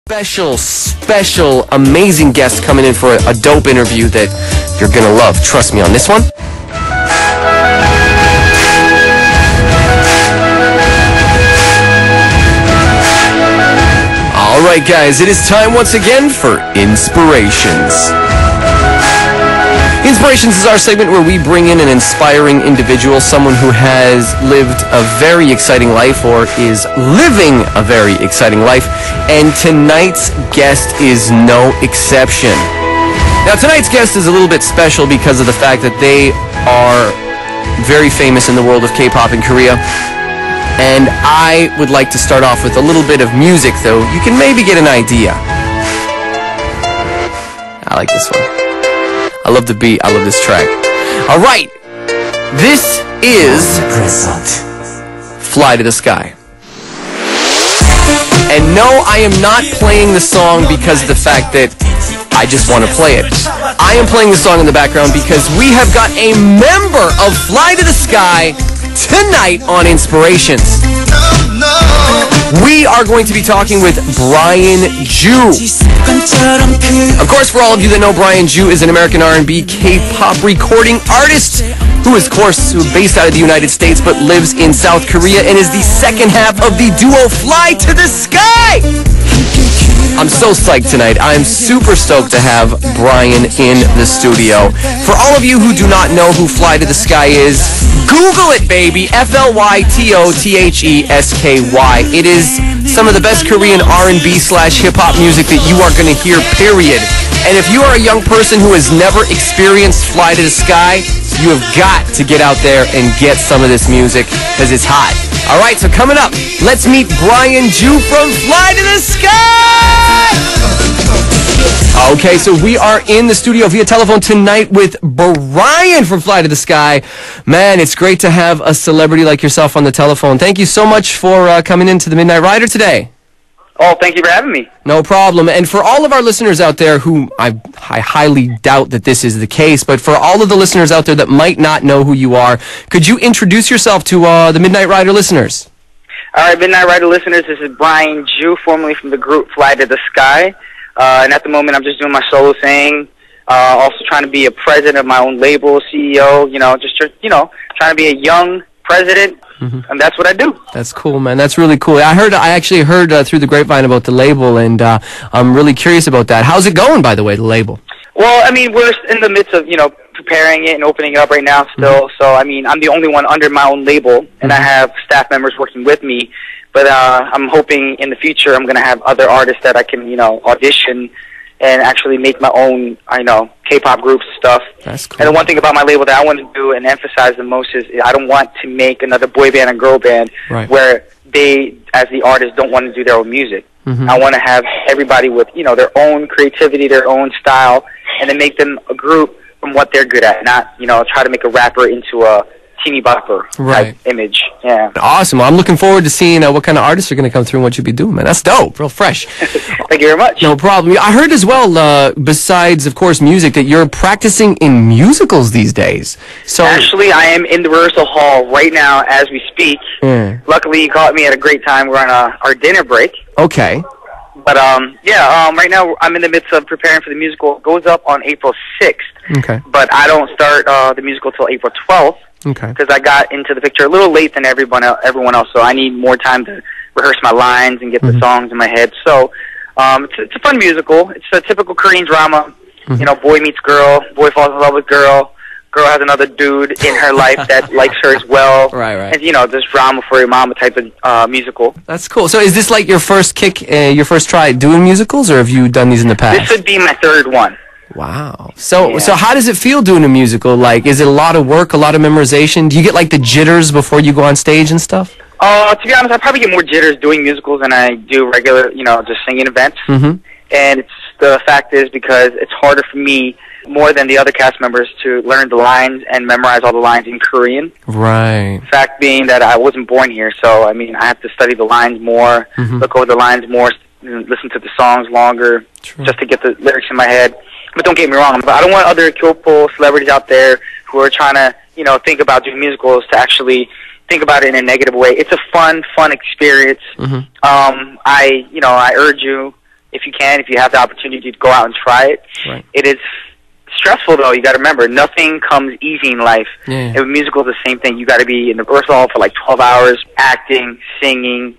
Special, amazing guest coming in for a dope interview that you're gonna love. Trust me on this one. Alright guys, it is time once again for Inspirations. Inspirations is our segment where we bring in an inspiring individual, someone who has lived a very exciting life or is living a very exciting life, and tonight's guest is no exception. Now tonight's guest is a little bit special because of the fact that they are very famous in the world of K-pop in Korea, and I would like to start off with a little bit of music, though you can maybe get an idea. I like this one. I love the beat. I love this track. All right. This is Fly to the Sky. And no, I am not playing the song because of the fact that I just want to play it. I am playing the song in the background because we have got a member of Fly to the Sky tonight on Inspirations. We are going to be talking with Brian Joo. Of course, for all of you that know, Brian Joo is an American R&B K-pop recording artist who is, of course, based out of the United States but lives in South Korea and is the second half of the duo Fly to the Sky. I'm so psyched tonight. I'm super stoked to have Brian in the studio. For all of you who do not know who Fly to the Sky is, Google it, baby. FLYTOTHESKY. It is some of the best Korean R&B/hip-hop music that you are going to hear, period. And if you are a young person who has never experienced Fly to the Sky, you have got to get out there and get some of this music because it's hot. All right, so coming up, let's meet Brian Joo from Fly to the Sky! Okay, so we are in the studio via telephone tonight with Brian from Fly to the Sky. Man, it's great to have a celebrity like yourself on the telephone. Thank you so much for coming into the Midnight Rider today. Oh, thank you for having me. No problem. And for all of our listeners out there who I highly doubt that this is the case, but for all of the listeners out there that might not know who you are, could you introduce yourself to the Midnight Rider listeners? All right, Midnight Rider listeners, this is Brian Joo, formerly from the group Fly to the Sky. And at the moment, I'm just doing my solo thing. Also trying to be a president of my own label, CEO, just trying to be a young president. And that's what I do. That's cool, man. That's really cool. I actually heard through the grapevine about the label, and I'm really curious about that. How's it going, by the way, the label? Well, I mean, we're in the midst of, preparing it and opening it up right now still. So, I mean, I'm the only one under my own label, and I have staff members working with me. But I'm hoping in the future I'm going to have other artists that I can, audition and actually make my own, K-pop groups and stuff. That's cool. And the one thing about my label that I want to do and emphasize the most is I don't want to make another boy band and girl band where they, as the artists, don't want to do their own music. I want to have everybody with, their own creativity, their own style, and then make them a group from what they're good at, not, try to make a rapper into a teeny bopper type image. Yeah. Awesome. Well, I'm looking forward to seeing what kind of artists are going to come through and what you'll be doing, man. That's dope. Real fresh. Thank you very much. No problem. I heard as well, besides, of course, music, that you're practicing in musicals these days. So actually, I am in the rehearsal hall right now as we speak. Luckily, you caught me at a great time. We're on our dinner break. Okay. But, right now I'm in the midst of preparing for the musical. It goes up on April 6th. Okay. But I don't start the musical till April 12th. Okay. Because I got into the picture a little late than everyone else, so I need more time to rehearse my lines and get the songs in my head. So it's a fun musical. It's a typical Korean drama. Boy meets girl, boy falls in love with girl, girl has another dude in her life that likes her as well. Right. And, this drama for your mama type of musical. That's cool. So is this like your first your first try at doing musicals, or have you done these in the past? This would be my third one. Wow. So how does it feel doing a musical? Like, is it a lot of work, a lot of memorization? Do you get like the jitters before you go on stage and stuff? To be honest, I probably get more jitters doing musicals than I do regular, just singing events. And the fact is because it's harder for me more than the other cast members to learn the lines and memorize all the lines in Korean. Right. Fact being that I wasn't born here, so I mean I have to study the lines more, look over the lines more, listen to the songs longer, just to get the lyrics in my head. But don't get me wrong, I don't want other Kyopo celebrities out there who are trying to, think about doing musicals to actually think about it in a negative way. It's a fun experience. I urge you, if you can, if you have the opportunity to go out and try it. Right. It is stressful, though. You got to remember, nothing comes easy in life. Yeah. And with musical, the same thing. You got to be in the rehearsal for like 12 hours, acting, singing,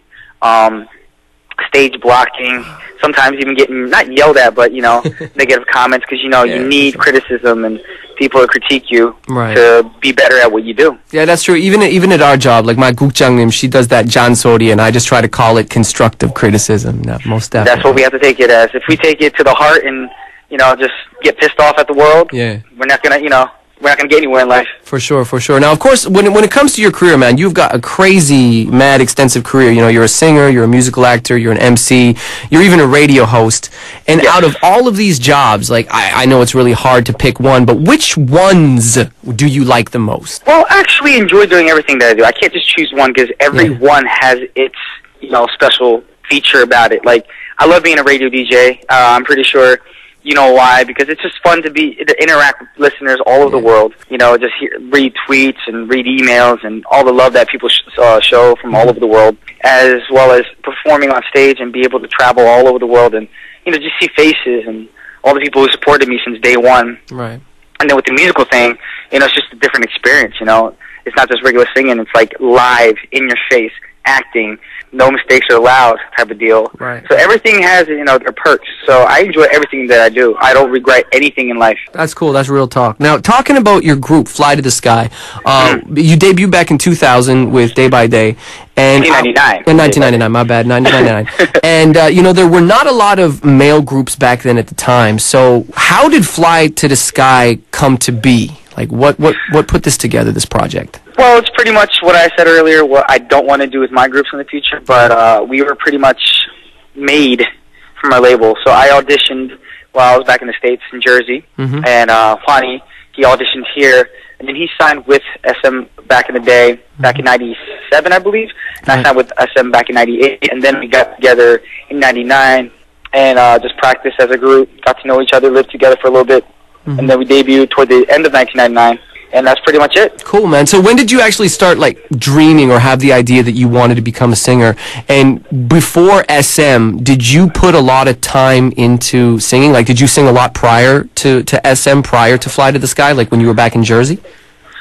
stage blocking, sometimes even getting, not yelled at, but, you know, negative comments, because, you know, you need criticism and people to critique you to be better at what you do. Yeah, that's true. Even at our job, like my 국장님, she does that jansori, and I just try to call it constructive criticism. No, most definitely. That's what we have to take it as. If we take it to the heart and, you know, just get pissed off at the world, we're not going to, you know, we're not going to get anywhere in life. For sure, for sure. Now, of course, when it comes to your career, man, you've got a crazy, mad, extensive career. You know, you're a singer, you're a musical actor, you're an MC, you're even a radio host. And out of all of these jobs, like, I know it's really hard to pick one, but which ones do you like the most? Well, I actually enjoy doing everything that I do. I can't just choose one because every one has its, you know, special feature about it. Like, I love being a radio DJ. I'm pretty sure you know why, because it's just fun to interact with listeners all over the world. You know, just read tweets and read emails and all the love that people show from all over the world, as well as performing on stage and be able to travel all over the world and, you know, just see faces and all the people who supported me since day one. Right. And then with the musical thing, you know, it's just a different experience, you know. It's not just regular singing, it's like live, in your face, acting, no mistakes are allowed type of deal. Right. So everything has, you know, their perks. So I enjoy everything that I do. I don't regret anything in life. That's cool. That's real talk. Now, talking about your group, Fly to the Sky, you debuted back in 2000 with Day by Day. And 1999. In 1999, my bad, 1999. And, you know, there were not a lot of male groups back then at the time. So how did Fly to the Sky come to be? Like, what put this together, this project? Well, it's pretty much what I said earlier, what I don't want to do with my groups in the future, but we were pretty much made from our label. So I auditioned while I was back in the States, in Jersey, and Juani, he auditioned here, and then he signed with SM back in the day, back in 97, I believe, and I signed with SM back in 98, and then we got together in 99 and just practiced as a group, got to know each other, lived together for a little bit, and then we debuted toward the end of 1999. And that's pretty much it. Cool, man. So when did you actually start, like, dreaming or have the idea that you wanted to become a singer? And before SM, did you put a lot of time into singing? Like, did you sing a lot prior to SM, prior to Fly to the Sky, like when you were back in Jersey?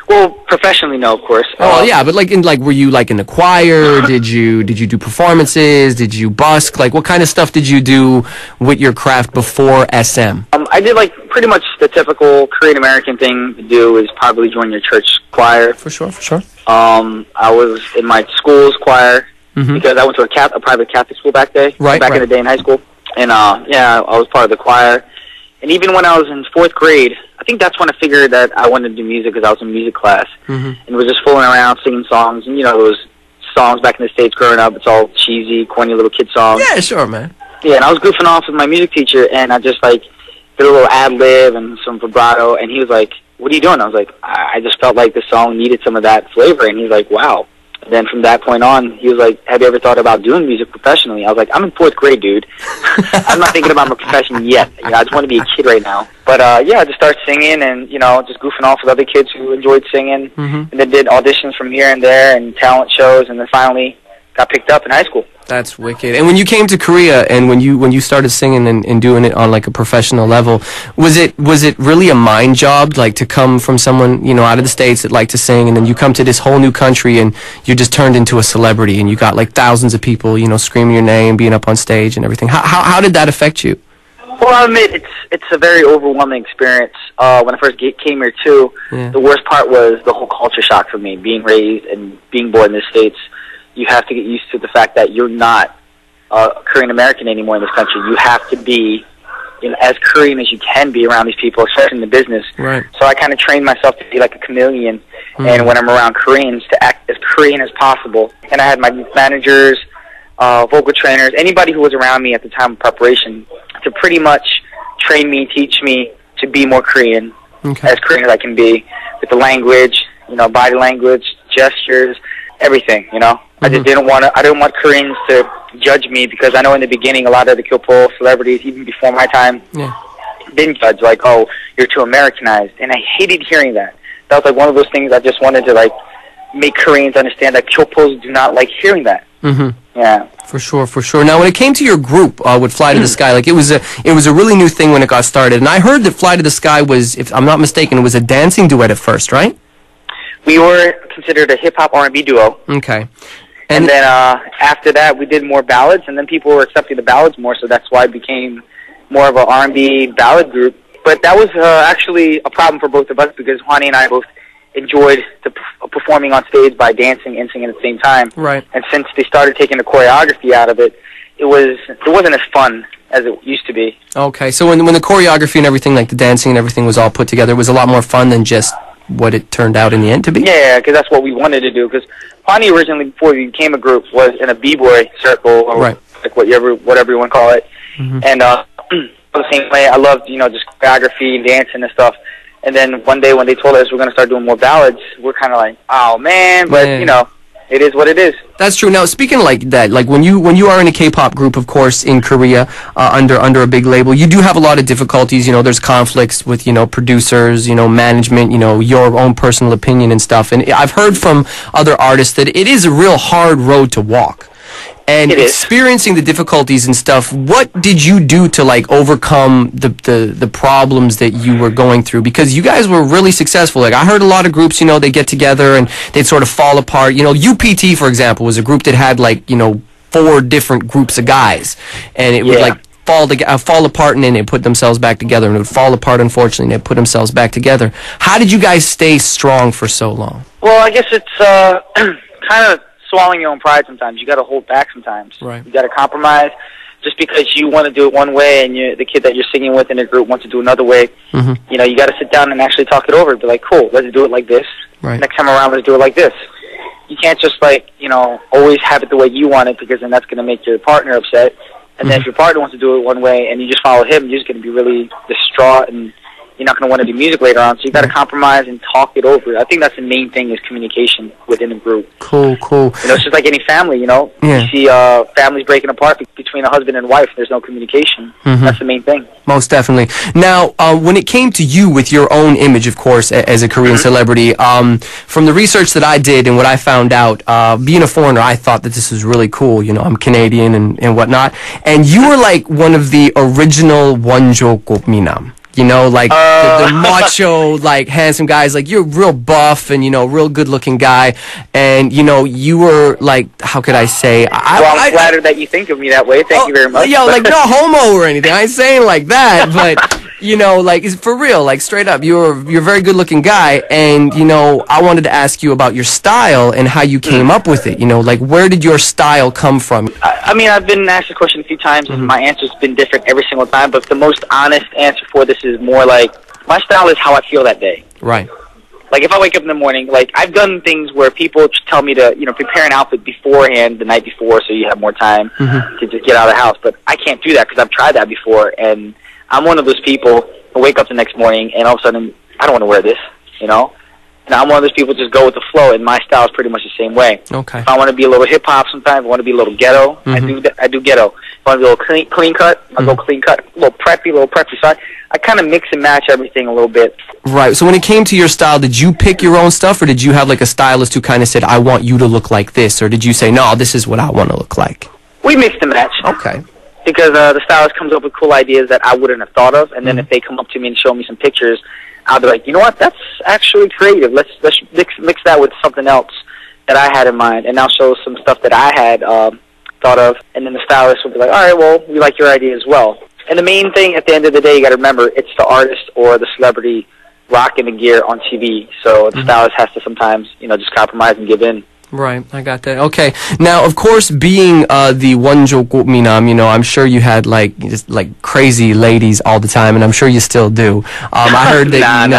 Well, professionally, no, of course. Oh, yeah, but were you like in the choir? Did you do performances? Did you busk? Like, what kind of stuff did you do with your craft before SM? I did like pretty much the typical Korean American thing to do is probably join your church choir. For sure, for sure. I was in my school's choir because I went to a private Catholic school back in the day in high school, and yeah, I was part of the choir. And even when I was in 4th grade, I think that's when I figured that I wanted to do music because I was in music class. And was just fooling around singing songs. And, you know, those songs back in the States growing up, it's all cheesy, corny little kid songs. Yeah, sure, man. Yeah, and I was goofing off with my music teacher, and I just, like, did a little ad-lib and some vibrato. And he was like, what are you doing? I was like, I just felt like the song needed some of that flavor. And he was like, wow. And then from that point on, he was like, have you ever thought about doing music professionally? I was like, I'm in 4th grade, dude. I'm not thinking about my profession yet. You know, I just want to be a kid right now. But, yeah, I just started singing and, you know, just goofing off with other kids who enjoyed singing. And then did auditions from here and there and talent shows, and then finally got picked up in high school. That's wicked. And when you came to Korea and when you started singing and doing it on like a professional level, was it really a mind job, like to come from someone, you know, out of the States that liked to sing, and then you come to this whole new country and you just turned into a celebrity and you got like thousands of people, you know, screaming your name, being up on stage and everything. How did that affect you? Well, I admit it's a very overwhelming experience. When I first came here too, the worst part was the whole culture shock for me, being raised and being born in the States. You have to get used to the fact that you're not Korean American anymore in this country. You have to be, you know, as Korean as you can be around these people, especially in the business. Right. So I kind of trained myself to be like a chameleon, and when I'm around Koreans, to act as Korean as possible. And I had my managers, vocal trainers, anybody who was around me at the time of preparation, to pretty much train me, teach me to be more Korean, as Korean as I can be, with the language, you know, body language, gestures, everything, you know. I just didn't want Koreans to judge me, because I know in the beginning a lot of the Kyopo celebrities, even before my time, didn't judge, like, oh, you're too Americanized. And I hated hearing that. That was like one of those things I just wanted to like make Koreans understand that Kyopos do not like hearing that. Yeah. For sure, for sure. Now, when it came to your group with Fly to the Sky, like it was a really new thing when it got started, and I heard that Fly to the Sky was, if I'm not mistaken, it was a dancing duet at first, right? We were considered a hip hop R&B duo. Okay. And then after that, we did more ballads, and then people were accepting the ballads more, so that's why it became more of an R&B ballad group. But that was actually a problem for both of us because Juani and I both enjoyed performing on stage by dancing and singing at the same time. Right. And since they started taking the choreography out of it, it wasn't as fun as it used to be. Okay, so when the choreography and everything, like the dancing and everything was all put together, it was a lot more fun than just what it turned out in the end to be? Yeah, because that's what we wanted to do. Because Juani originally, before we became a group, was in a b-boy circle, or right. like whatever you want to call it. Mm-hmm. And the same way, I loved, just choreography and dancing and stuff. And then one day when they told us we're going to start doing more ballads, we're kind of like, oh, man. But, it is what it is. That's true. Now, speaking like that, like when you are in a K-pop group, of course, in Korea, under a big label, you do have a lot of difficulties. There's conflicts with, producers, management, your own personal opinion and stuff. And I've heard from other artists that it is a real hard road to walk. And experiencing the difficulties and stuff, what did you do to like overcome the problems that you were going through? Because you guys were really successful. Like I heard a lot of groups, they get together and they'd sort of fall apart. UPT, for example, was a group that had like 4 different groups of guys, and it would like fall apart and then they put themselves back together, and it would fall apart unfortunately and they put themselves back together. How did you guys stay strong for so long? Well, I guess it's kind of swallowing your own pride sometimes. You got to hold back sometimes. Right. You got to compromise. Just because you want to do it one way and the kid that you're singing with in the group wants to do another way, mm-hmm. You got to sit down and actually talk it over. Be like, cool, let's do it like this. Right. Next time around, let's do it like this. You can't just always have it the way you want it, because then that's going to make your partner upset. And mm-hmm. then if your partner wants to do it one way and you just follow him, you're just going to be really distraught and you're not going to want to do music later on. So you got to compromise and talk it over. I think that's the main thing, is communication within a group. Cool. It's just like any family, Yeah. You see families breaking apart between a husband and wife. There's no communication. Mm-hmm. That's the main thing. Most definitely. Now, when it came to you with your own image, of course, as a Korean celebrity, from the research that I did and what I found out, being a foreigner, I thought that this was really cool. I'm Canadian and whatnot. And you were like one of the original Wonjo Gopminam. The macho, like, handsome guys. Like, you're real buff and, real good-looking guy. And, you were, like, how could I say? I'm flattered that you think of me that way. Thank you very much. Yo, like, no homo or anything. I ain't saying like that, but... like, it's for real, like, straight up, you're a very good-looking guy, and, I wanted to ask you about your style and how you came up with it, like, where did your style come from? I mean, I've been asked this question a few times, and my answer's been different every single time, but the most honest answer for this is more like, my style is how I feel that day. Right. Like, if I wake up in the morning, like, I've done things where people tell me to, prepare an outfit beforehand, the night before, so you have more time to just get out of the house, but I can't do that because I've tried that before, and I'm one of those people who wake up the next morning and all of a sudden, I don't want to wear this, And I'm one of those people who just go with the flow, and my style is pretty much the same way. Okay. If I want to be a little hip-hop sometimes, I want to be a little ghetto, I do ghetto. If I want to be a little clean cut, I'll go clean cut. A little preppy. So I kind of mix and match everything a little bit. Right. So when it came to your style, did you pick your own stuff, or did you have like a stylist who kind of said, I want you to look like this, or did you say, no, this is what I want to look like? We mixed and matched. Okay. Because the stylist comes up with cool ideas that I wouldn't have thought of, and then if they come up to me and show me some pictures, I'll be like, you know what, that's actually creative. Let's mix that with something else that I had in mind, and I'll show some stuff that I had thought of, and then the stylist will be like, all right, well, we like your idea as well. And the main thing at the end of the day, you got to remember, it's the artist or the celebrity rocking the gear on TV, so the stylist has to sometimes, just compromise and give in. Right, I got that. Okay. Now, of course, being the Wonjo Gopminam, I'm sure you had just crazy ladies all the time, and I'm sure you still do. I heard that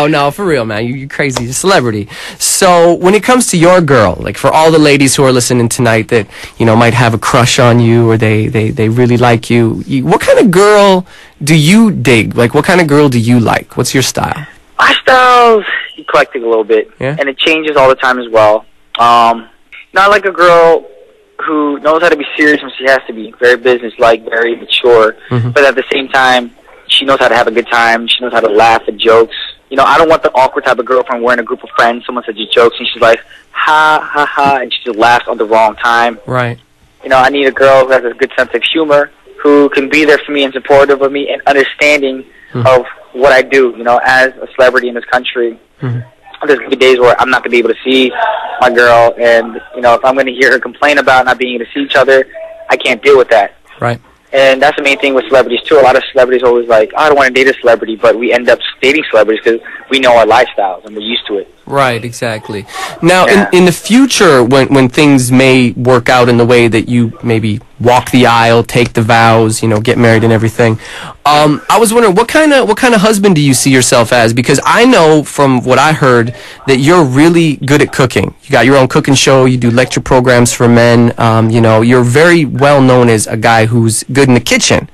no, for real, man, you're crazy, you're a celebrity. So when it comes to your girl, like for all the ladies who are listening tonight that might have a crush on you, or they really like you, what kind of girl do you dig? Like, what kind of girl do you like? What's your style? My style's eclectic a little bit, and it changes all the time as well. Not like a girl who knows how to be serious when she has to be, very businesslike, very mature, but at the same time, she knows how to have a good time, she knows how to laugh at jokes. I don't want the awkward type of girlfriend where in a group of friends, someone says jokes, and she's like, ha, ha, ha, and she just laughs on the wrong time. Right. you know, I need a girl who has a good sense of humor, who can be there for me and supportive of me and understanding of what I do, you know, as a celebrity in this country. There's going to be days where I'm not going to be able to see my girl, and, you know, if I'm going to hear her complain about not being able to see each other, I can't deal with that. Right. And that's the main thing with celebrities, too. A lot of celebrities are always like, oh, I don't want to date a celebrity, but we end up dating celebrities because we know our lifestyles and we're used to it. Right, exactly. Now, in the future, when things may work out in the way that you maybe walk the aisle, take the vows, you know, get married and everything, I was wondering what kind of husband do you see yourself as? Because I know from what I heard that you're really good at cooking. You got your own cooking show. You do lecture programs for men. You know, you're very well known as a guy who's good in the kitchen.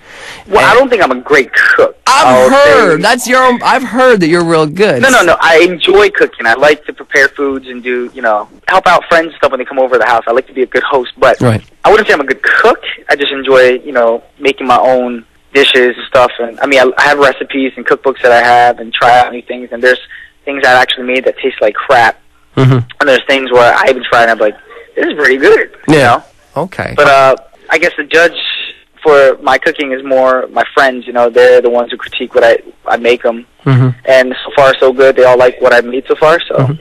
Well, I don't think I'm a great cook. I've heard that you're real good. No. I enjoy cooking. I like to prepare foods and do, you know, help out friends and stuff when they come over to the house. I like to be a good host, but I wouldn't say I'm a good cook. I just enjoy, you know, making my own dishes and stuff. And I mean, I have recipes and cookbooks that I have and try out new things. And there's things I actually made that taste like crap. And there's things where I even try and I'm like, this is pretty good. You know? Okay. But I guess the judge for my cooking is more my friends. You know, they're the ones who critique what I make them. And so far, so good. They all like what I've made so far. So.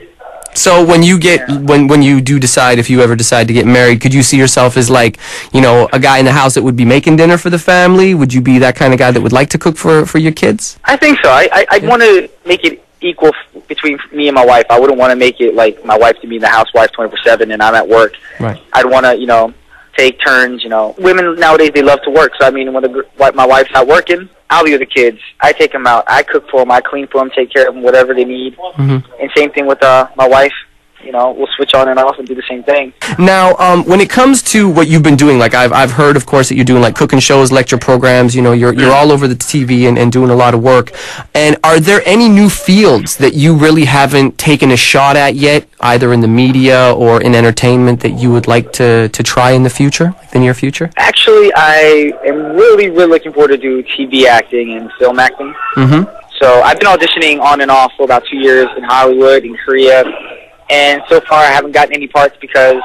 So when you get when you do decide, if you ever decide to get married, could you see yourself as, like, you know, a guy in the house that would be making dinner for the family? Would you be that kind of guy that would like to cook for your kids? I think so. I'd want to make it equal between me and my wife. I wouldn't want to make it like my wife to be the housewife 24/7 and I'm at work. Right. I'd want to, you know, take turns. You know, women nowadays, they love to work. So I mean, when my wife's not working, I'll be with the kids. I take them out. I cook for them. I clean for them. Take care of them, whatever they need. And same thing with my wife. You know, we'll switch on and off and do the same thing. Now, when it comes to what you've been doing, like I've heard, of course, that you're doing like cooking shows, lecture programs. You know, you're all over the TV and doing a lot of work. And are there any new fields that you really haven't taken a shot at yet, either in the media or in entertainment, that you would like to try in the future, like the near future? Actually, I am really, really looking forward to do TV acting and film acting. So I've been auditioning on and off for about 2 years in Hollywood, in Korea. And so far, I haven't gotten any parts because,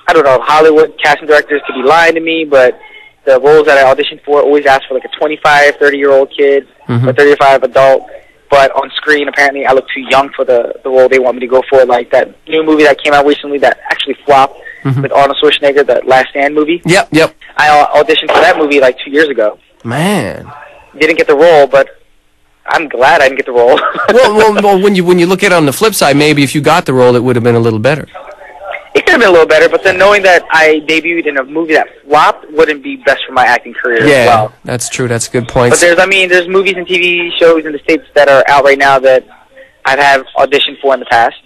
I don't know, Hollywood casting directors could be lying to me, but the roles that I auditioned for always ask for like a 25, 30-year-old kid, or 35 adult. But on screen, apparently, I look too young for the role they want me to go for. Like that new movie that came out recently that actually flopped with Arnold Schwarzenegger, the Last Stand movie. Yep. I auditioned for that movie like 2 years ago. Man. Didn't get the role, but I'm glad I didn't get the role. well, when you look at it on the flip side, maybe if you got the role, it would have been a little better. It could have been a little better, but then knowing that I debuted in a movie that flopped wouldn't be best for my acting career as well. That's true. That's a good point. But there's movies and TV shows in the States that are out right now that I've had auditioned for in the past.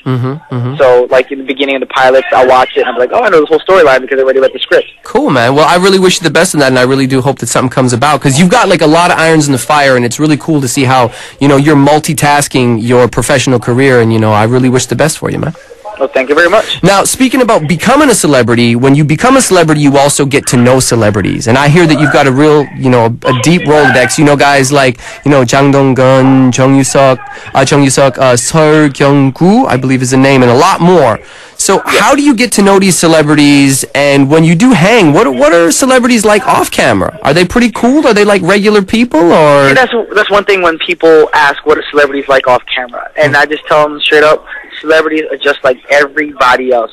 So, like, in the beginning of the pilots, I'll watch it, and I'm like, oh, I know this whole storyline because I already read the script. Cool, man. Well, I really wish you the best in that, and I really do hope that something comes about, because you've got, like, a lot of irons in the fire, and it's really cool to see how, you know, you're multitasking your professional career, and, you know, I really wish the best for you, man. Well, thank you very much. Now, speaking about becoming a celebrity, when you become a celebrity, you also get to know celebrities. And I hear that you've got a real, you know, a deep Rolodex. You know guys like, you know, Jang Dong-gun, Jung Yusuk, Seol Kyung-gu, I believe is the name, and a lot more. So how do you get to know these celebrities? And when you do hang, what are celebrities like off camera? Are they pretty cool? Are they like regular people? Or yeah, that's one thing when people ask what are celebrities like off camera. And I just tell them straight up, celebrities are just like everybody else.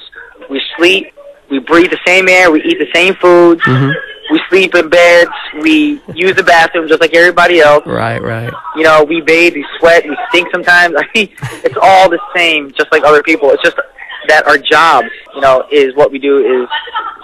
We sleep, we breathe the same air, we eat the same foods, we sleep in beds, we use the bathroom just like everybody else. Right. You know, we bathe, we sweat, we stink sometimes. I mean, it's all the same, just like other people. It's just that our jobs, you know, is what we do is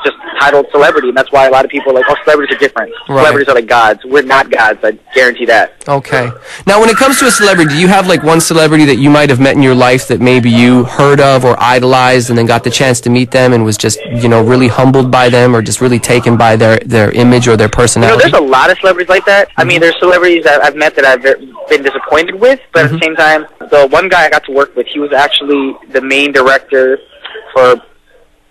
just titled celebrity, and that's why a lot of people are like, oh, celebrities are different. Right. Celebrities are like gods. We're not gods, I guarantee that. Okay. Now, when it comes to a celebrity, do you have like one celebrity that you might have met in your life that maybe you heard of or idolized and then got the chance to meet them and was just, you know, really humbled by them or just really taken by their image or their personality? You know, there's a lot of celebrities like that. I mean, there's celebrities that I've met that I've been disappointed with, but at the same time, the one guy I got to work with, he was actually the main director for,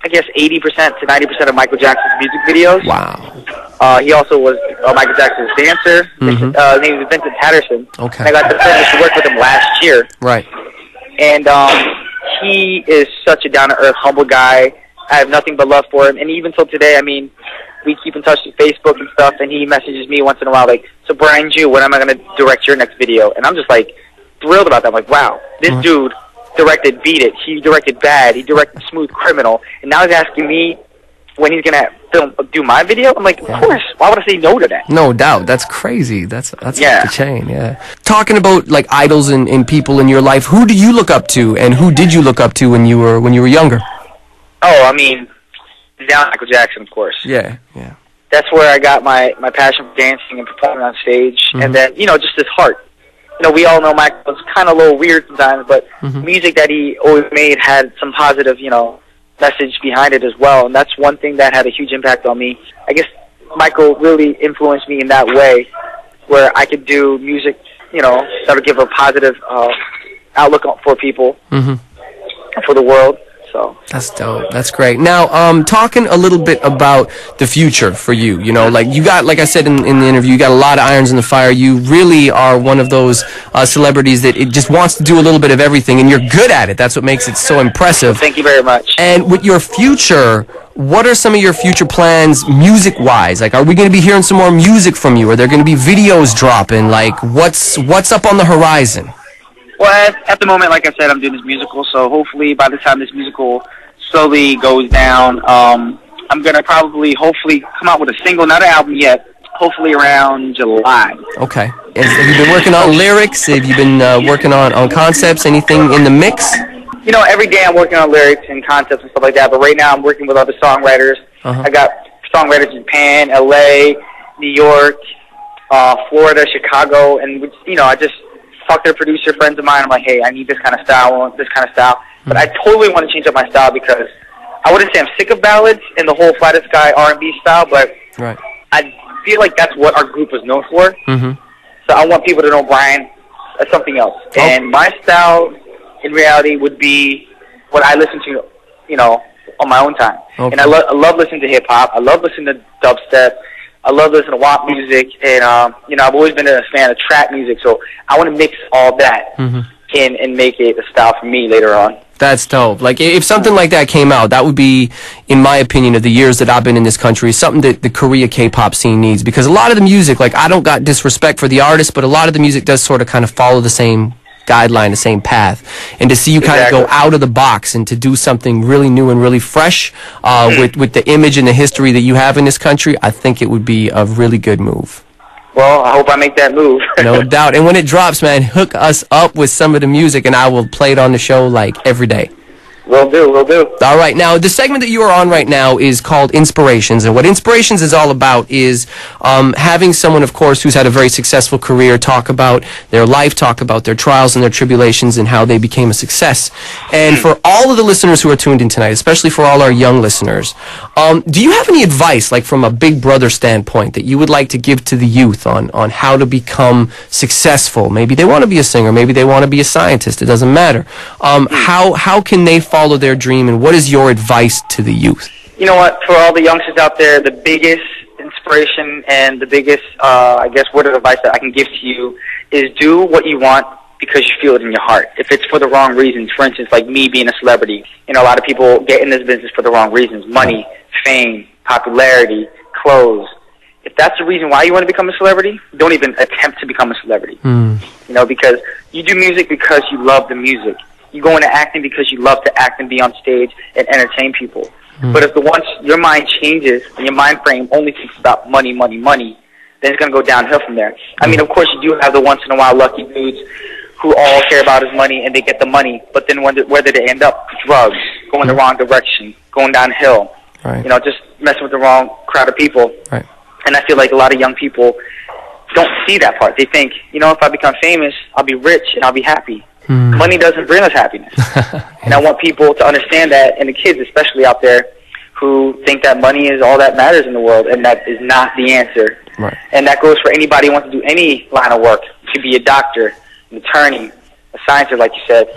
I guess, 80% to 90% of Michael Jackson's music videos. Wow. He also was Michael Jackson's dancer. His name is Vincent Patterson. Okay. And I got the privilege to work with him last year. Right. And he is such a down-to-earth, humble guy. I have nothing but love for him. And even till today, I mean, we keep in touch with Facebook and stuff, and he messages me once in a while, like, so Brian Jew, when am I going to direct your next video? And I'm just, like, thrilled about that. I'm like, wow, this dude directed Beat It, he directed Bad, he directed Smooth Criminal, and now he's asking me when he's going to do my video. I'm like, of course, why would I say no to that? No doubt. That's crazy. That's the chain, Talking about, like, idols and people in your life, who do you look up to, and who did you look up to when you were younger? Oh, I mean, down Michael Jackson, of course. Yeah. That's where I got my passion for dancing and performing on stage, and then, just his heart. We all know Michael was kind of a little weird sometimes, but music that he always made had some positive, message behind it as well, and that's one thing that had a huge impact on me. I guess Michael really influenced me in that way, where I could do music, that would give a positive outlook for people, for the world. So that's dope. That's great. Now, talking a little bit about the future for you, like you got, like I said in the interview, you got a lot of irons in the fire. You really are one of those celebrities that it just wants to do a little bit of everything, and you're good at it. That's what makes it so impressive. Thank you very much. And with your future, what are some of your future plans music-wise? Like, are we going to be hearing some more music from you? Are there going to be videos dropping? Like, what's up on the horizon? Well, at the moment, like I said, I'm doing this musical, so hopefully by the time this musical slowly goes down, I'm going to hopefully come out with a single, not an album yet, hopefully around July. Okay. Have you been working on lyrics? Have you been working on concepts? Anything in the mix? Every day I'm working on lyrics and concepts and stuff like that, but right now I'm working with other songwriters. I got songwriters in Japan, LA, New York, Florida, Chicago, and, I just talk to the producer friends of mine. I'm like, hey, I need this kind of style, But I totally want to change up my style because I wouldn't say I'm sick of ballads and the whole Fly to Sky R&B style, but I feel like that's what our group was known for. So I want people to know Brian as something else. And my style, in reality, would be what I listen to, on my own time. And I love listening to hip-hop. I love listening to dubstep. I love listening to WAP music, and I've always been a fan of trap music, so I want to mix all that in and make it a style for me later on. That's dope. Like, if something like that came out, that would be, in my opinion, of the years that I've been in this country, something that the Korea K-pop scene needs, because a lot of the music, like, I don't got disrespect for the artist, but a lot of the music does sort of kind of follow the same guideline, the same path, and to see you kind of go out of the box and to do something really new and really fresh with the image and the history that you have in this country, I think it would be a really good move. Well, I hope I make that move. No doubt. And when it drops, man, hook us up with some of the music, and I will play it on the show like every day. Will do. All right. Now, the segment that you are on right now is called Inspirations. And what Inspirations is all about is having someone, of course, who's had a very successful career talk about their life, talk about their trials and their tribulations and how they became a success. And for all of the listeners who are tuned in tonight, especially for all our young listeners, do you have any advice, like from a big brother standpoint, that you would like to give to the youth on how to become successful? Maybe they want to be a singer. Maybe they want to be a scientist. It doesn't matter. How can they follow their dream, and what is your advice to the youth? You know what, for all the youngsters out there, the biggest inspiration and the biggest, word of advice that I can give to you is do what you want because you feel it in your heart. If it's for the wrong reasons, for instance, like me being a celebrity, a lot of people get in this business for the wrong reasons. Money, fame, popularity, clothes. If that's the reason why you want to become a celebrity, don't even attempt to become a celebrity. Because you do music because you love the music. You go into acting because you love to act and be on stage and entertain people. But if once your mind changes and your mind frame only thinks about money, money, money, then it's going to go downhill from there. I mean, of course, you do have the once-in-a-while lucky dudes who all care about is money and they get the money, but then whether they end up drugs, going the wrong direction, going downhill, just messing with the wrong crowd of people. And I feel like a lot of young people don't see that part. They think, if I become famous, I'll be rich and I'll be happy. Money doesn't bring us happiness. And I want people to understand that, and the kids especially out there who think that money is all that matters in the world, and that is not the answer. And that goes for anybody who wants to do any line of work. You could be a doctor, an attorney, a scientist, like you said.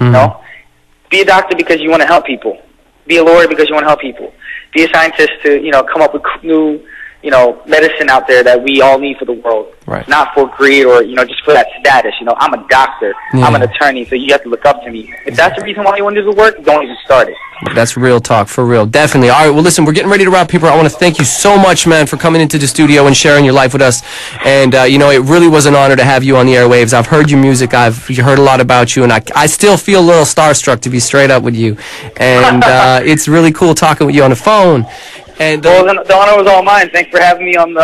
Be a doctor because you want to help people. Be a lawyer because you want to help people. Be a scientist to, come up with new, medicine out there that we all need for the world. Not for greed or, just for that status. I'm a doctor. I'm an attorney, so you have to look up to me. If that's the reason why you want to do the work, don't even start it. That's real talk, for real. Definitely. All right, well, listen, we're getting ready to wrap here. I want to thank you so much, man, for coming into the studio and sharing your life with us. And, it really was an honor to have you on the airwaves. I've heard your music. I've heard a lot about you, and I still feel a little starstruck, to be straight up with you. And it's really cool talking with you on the phone. And well, the honor was all mine. Thanks for having me on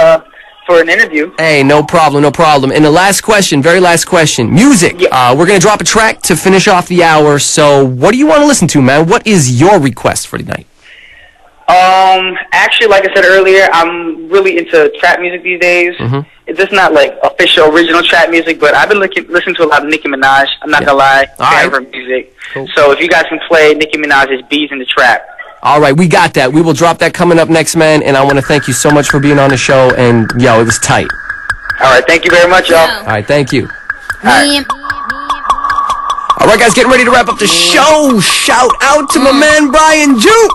for an interview. Hey, no problem, no problem. And the last question, very last question, music. Yeah. We're going to drop a track to finish off the hour, so what do you want to listen to, man? What is your request for tonight? Actually, like I said earlier, I'm really into trap music these days. Mm-hmm. It's just not like official original trap music, but I've been listening to a lot of Nicki Minaj. I'm not going to lie, fan of her music. Cool. So if you guys can play Nicki Minaj's Bees in the Trap. All right, we got that. We will drop that coming up next, man, and I want to thank you so much for being on the show, and, yo, it was tight. All right, thank you very much, y'all. All right, thank you. All right, guys, getting ready to wrap up the show. Shout out to my man, Brian Jew.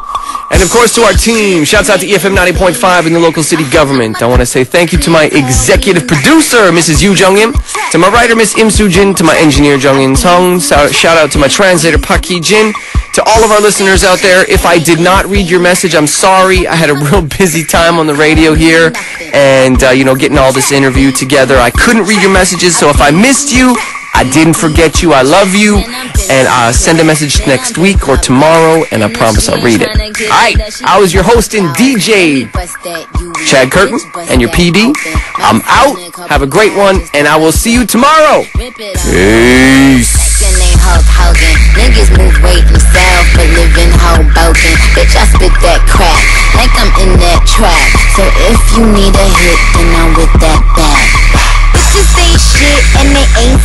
And, of course, to our team. Shouts out to EFM 90.5 and the local city government. I want to say thank you to my executive producer, Mrs. Yu Jung-im, to my writer, Miss Im Soo-jin, to my engineer, Jung-in Song. Shout out to my translator, Park Hee-jin. To all of our listeners out there, if I did not read your message, I'm sorry. I had a real busy time on the radio here and, getting all this interview together. I couldn't read your messages, so if I missed you, I didn't forget you. I love you. And send a message next week or tomorrow, and I promise I'll read it. All right, I was your host and DJ, Chad Curtin, and your PD. I'm out. Have a great one, and I will see you tomorrow. Peace. Niggas move weight themselves, but live in Hoboken. Bitch, I spit that crap like I'm in that trap. So if you need a hit, then I'm with that bag. Bitches say shit and they ain't